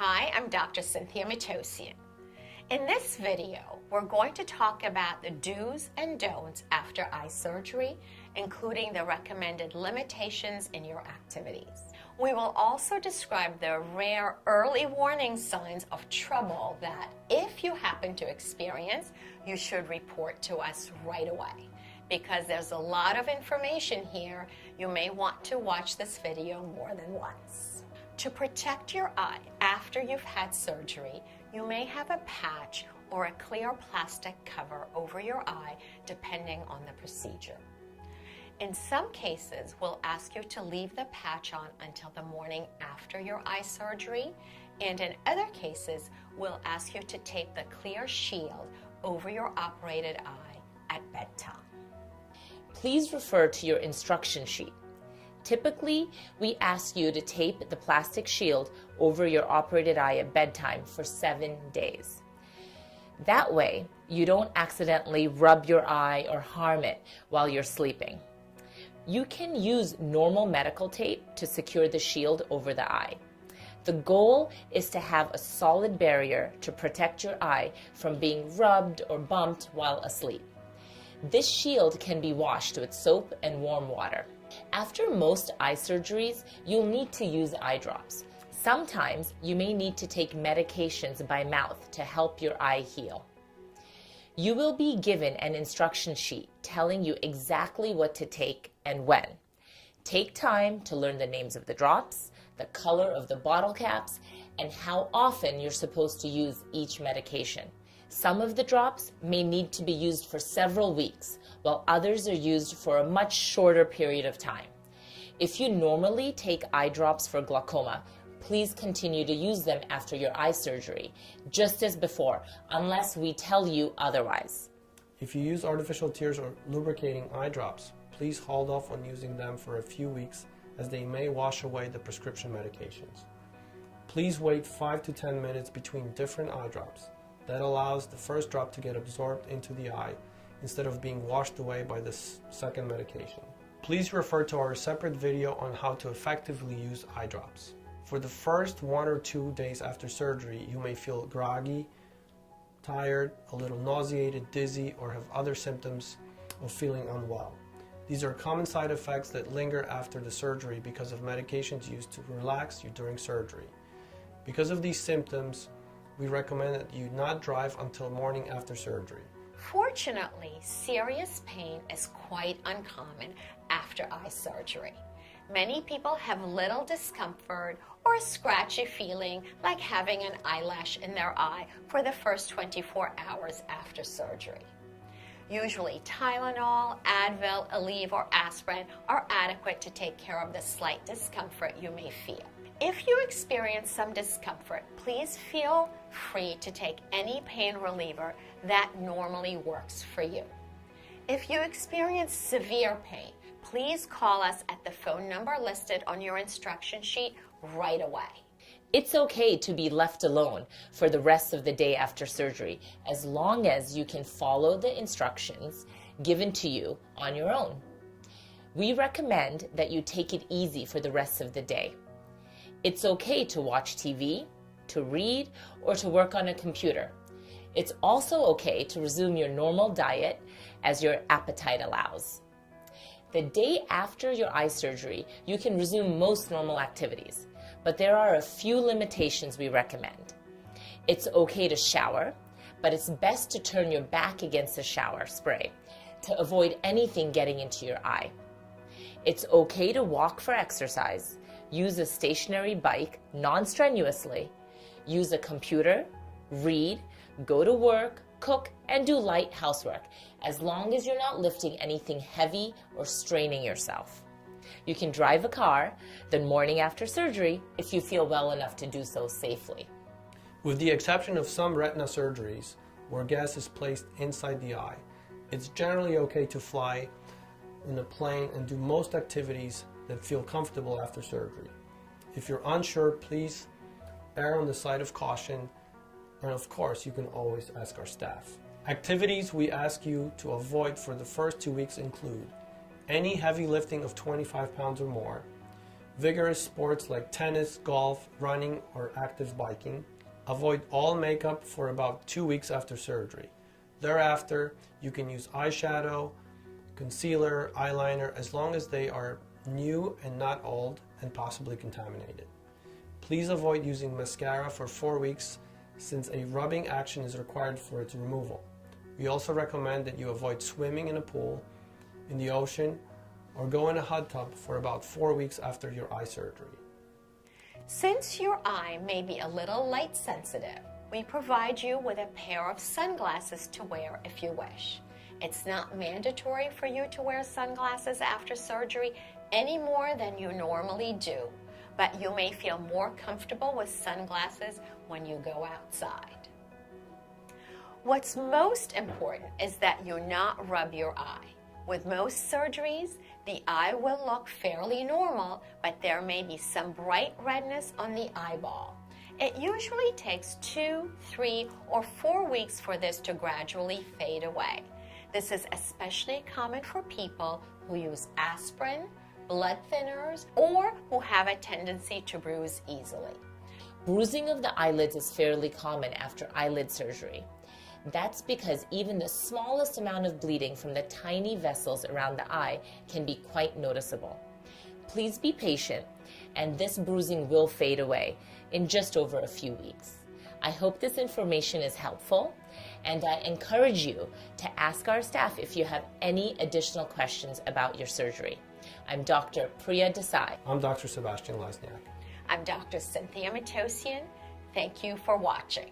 Hi, I'm Dr. Cynthia Matosian. In this video, we're going to talk about the do's and don'ts after eye surgery, including the recommended limitations in your activities. We will also describe the rare early warning signs of trouble that, if you happen to experience, you should report to us right away. Because there's a lot of information here, you may want to watch this video more than once. To protect your eye after you've had surgery, you may have a patch or a clear plastic cover over your eye depending on the procedure. In some cases, we'll ask you to leave the patch on until the morning after your eye surgery, and in other cases, we'll ask you to tape the clear shield over your operated eye at bedtime. Please refer to your instruction sheet. Typically, we ask you to tape the plastic shield over your operated eye at bedtime for 7 days. That way, you don't accidentally rub your eye or harm it while you're sleeping. You can use normal medical tape to secure the shield over the eye. The goal is to have a solid barrier to protect your eye from being rubbed or bumped while asleep. This shield can be washed with soap and warm water. After most eye surgeries, you'll need to use eye drops. Sometimes you may need to take medications by mouth to help your eye heal. You will be given an instruction sheet telling you exactly what to take and when. Take time to learn the names of the drops, the color of the bottle caps, and how often you're supposed to use each medication. Some of the drops may need to be used for several weeks, while others are used for a much shorter period of time. If you normally take eye drops for glaucoma, please continue to use them after your eye surgery, just as before, unless we tell you otherwise. If you use artificial tears or lubricating eye drops, please hold off on using them for a few weeks as they may wash away the prescription medications. Please wait 5 to 10 minutes between different eye drops. That allows the first drop to get absorbed into the eye instead of being washed away by the second medication. Please refer to our separate video on how to effectively use eye drops. For the first 1 or 2 days after surgery, you may feel groggy, tired, a little nauseated, dizzy, or have other symptoms of feeling unwell. These are common side effects that linger after the surgery because of medications used to relax you during surgery. Because of these symptoms, we recommend that you not drive until morning after surgery. Fortunately, serious pain is quite uncommon after eye surgery. Many people have little discomfort or a scratchy feeling like having an eyelash in their eye for the first 24 hours after surgery. Usually Tylenol, Advil, Aleve, or aspirin are adequate to take care of the slight discomfort you may feel. If you experience some discomfort, please feel free to take any pain reliever that normally works for you. If you experience severe pain, please call us at the phone number listed on your instruction sheet right away. It's okay to be left alone for the rest of the day after surgery, as long as you can follow the instructions given to you on your own. We recommend that you take it easy for the rest of the day. It's okay to watch TV, to read, or to work on a computer. It's also okay to resume your normal diet as your appetite allows. The day after your eye surgery, you can resume most normal activities, but there are a few limitations we recommend. It's okay to shower, but it's best to turn your back against the shower spray to avoid anything getting into your eye. It's okay to walk for exercise, use a stationary bike non-strenuously, use a computer, read, go to work, cook, and do light housework, as long as you're not lifting anything heavy or straining yourself. You can drive a car the morning after surgery if you feel well enough to do so safely. With the exception of some retina surgeries where gas is placed inside the eye, it's generally okay to fly in a plane and do most activities that feel comfortable after surgery. If you're unsure, please err on the side of caution, and of course you can always ask our staff. Activities we ask you to avoid for the first 2 weeks include any heavy lifting of 25 pounds or more, Vigorous sports like tennis, golf, running, or active biking. Avoid all makeup for about 2 weeks after surgery. Thereafter, you can use eyeshadow, concealer, eyeliner, as long as they are new and not old and possibly contaminated. Please avoid using mascara for 4 weeks since a rubbing action is required for its removal. We also recommend that you avoid swimming in a pool, in the ocean, or go in a hot tub for about 4 weeks after your eye surgery. Since your eye may be a little light sensitive, we provide you with a pair of sunglasses to wear if you wish. It's not mandatory for you to wear sunglasses after surgery any more than you normally do, but you may feel more comfortable with sunglasses when you go outside. What's most important is that you not rub your eye. With most surgeries, the eye will look fairly normal, but there may be some bright redness on the eyeball. It usually takes 2, 3, or 4 weeks for this to gradually fade away. This is especially common for people who use aspirin, blood thinners, or who have a tendency to bruise easily. Bruising of the eyelids is fairly common after eyelid surgery. That's because even the smallest amount of bleeding from the tiny vessels around the eye can be quite noticeable. Please be patient, and this bruising will fade away in just over a few weeks. I hope this information is helpful, and I encourage you to ask our staff if you have any additional questions about your surgery. I'm Dr. Priya Desai. I'm Dr. Sebastian Lesniak. I'm Dr. Cynthia Matosian. Thank you for watching.